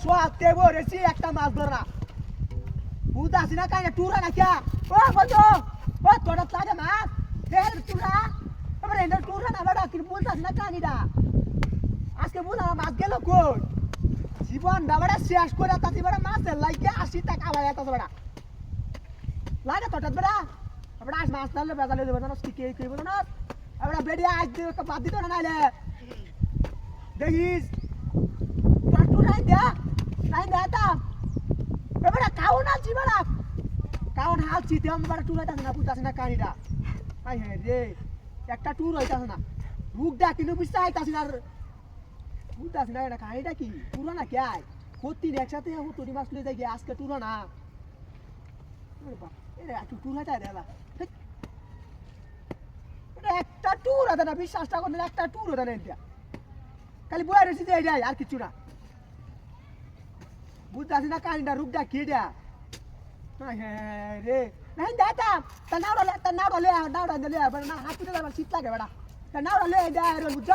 সোয়াতে বরেছি একটা মাছ ধরা বুঝ আসি না কাইনা টুরা না ক্যা ও বন্ধু ও তোরা লাগে মাছ হে টুরা এবার এনে টুরা না বড় কি বুঝ আসি না কানিডা আজকে বুঝ আমার মাছ গেল কই জীবন দাবড়া শেষ করে তাতি বড় মাছের লাইকে 80 টাকা আলাদা তো বড় লাগে তোটা বড় আমরা আজ মাছ ধরলে বেজালে দেব না কি কি বল না আমরা বেডি আজ বাদ দিত না নাইলে দেখিস টুরাই দে নাই দেতা এবারে কাউন আছি বড় কাউন হালছি তে আমরা টুরাইতা না বুঝতাছ না কানিডা আই হে রে একটা টুর হইতাছ না রুগডা কিনু বিছাইতাছ না বুঝতাছ না এটা কানিডা কি টুরা না কি আই প্রতিদিন একসাথে ও তোরি মাছ লই যাই আজকে টুরা না আরে বাপ এরে একটু টুরাইতা দেলা এটা একটা টুর আছে না বিশ্বাসটা করলে একটা টুর হতে না এটা খালি বই রইছি যে যাই আর কিছু না বুঝতাছি না কানিডা রূপটা কি এটা হ্যাঁ রে নাই দাদা তা নাওড়া লে বড় না হাত তুলে শীত লাগে বড় তা নাওড়া লে দে আর বুঝছ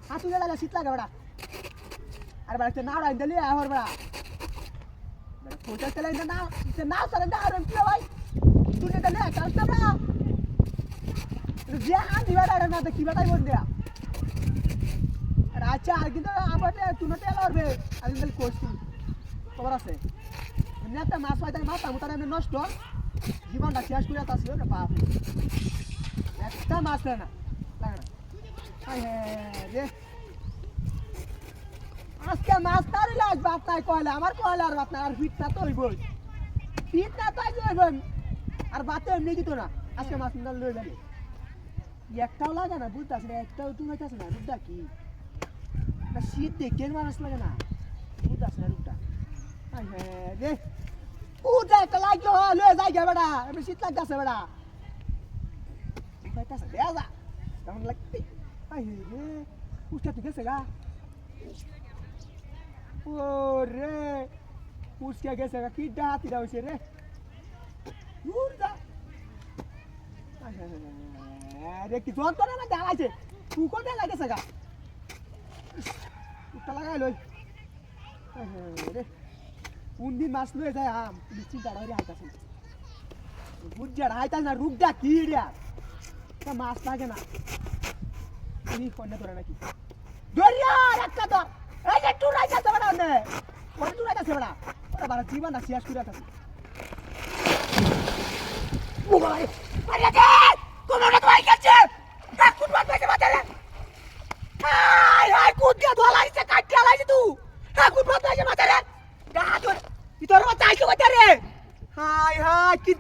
হাত তুলে শীত লাগে বড় আরে বড় নাওড়া দে লে আর বড় কোটা চলে না নাও সরে দা আর কি ভাই তুলে দে কাজ না বড় যে হাত দিবাড়া না তো কি বাটাই বল দেয়া আচ্ছা আর কিন্তু আমাতে তুমি তো এলারবে আমি বল কোস্তি খবর আছে এমনি একটা মাছ পাইতে মাথা মুতার এমনি নষ্ট জীবনটা শেষ করে তাছি রে বাপ একটা মাছ না লাগে না আই রে আজকে মাছ তারিলে আজ বাপ নাই কয়লা আমার কয়লা আর বাপ না আর ফিট না তো হইবই ফিট না তাই যাবেন আর বাতে এমনি দিত না আজকে মাছ না লই যাবে একটাও লাগে না বুঝতাছ না একটাও তুমি হইতাছ না বুঝতা কি না শীত দেখে মানুষ লাগে না বুঝতাছ না রূপটা আই হ্যাঁ রে উঠে একটা লাগো লয়ে যাই গে বেটা আমি শীত লাগতাছে বেটা হইতাছে দেয়া কেমন লাগতে আই রে উঠে তুই গেছে গা ও রে উঠে গেছে গা কি ডাতি দাও সে রে উড়া আই হ্যাঁ রে কি জোন তোরা না দেখাইছে তুই কোন লাগেছে গা উঠা লাগাই লই রে কোন দিন মাছ লয়ে যায় আম নিশ্চিত দাঁড়াই আইতাছে বুঝার আইতাছ না রূপটা কি রে তা মাছ লাগে না তুমি কোন ধরে নাকি দরিয়া একটা ধর এই যে টুর আইতাছে বড় নে ওরে টুর আইতাছে বড় ওরে বড় জীবন না শেষ করে আইতাছে ও ভাই আরে দে কোন ওরে তো আইতাছে কাট কুট মাছ পাইছে মাথারে হাই কুট গে ধলাইছে কাটিয়া লাইছে তুই হ্যাঁ কুট মাছ পাইছে মাথারে গা তোর ভিতরে চাইছো বাজারে হাই হাই কি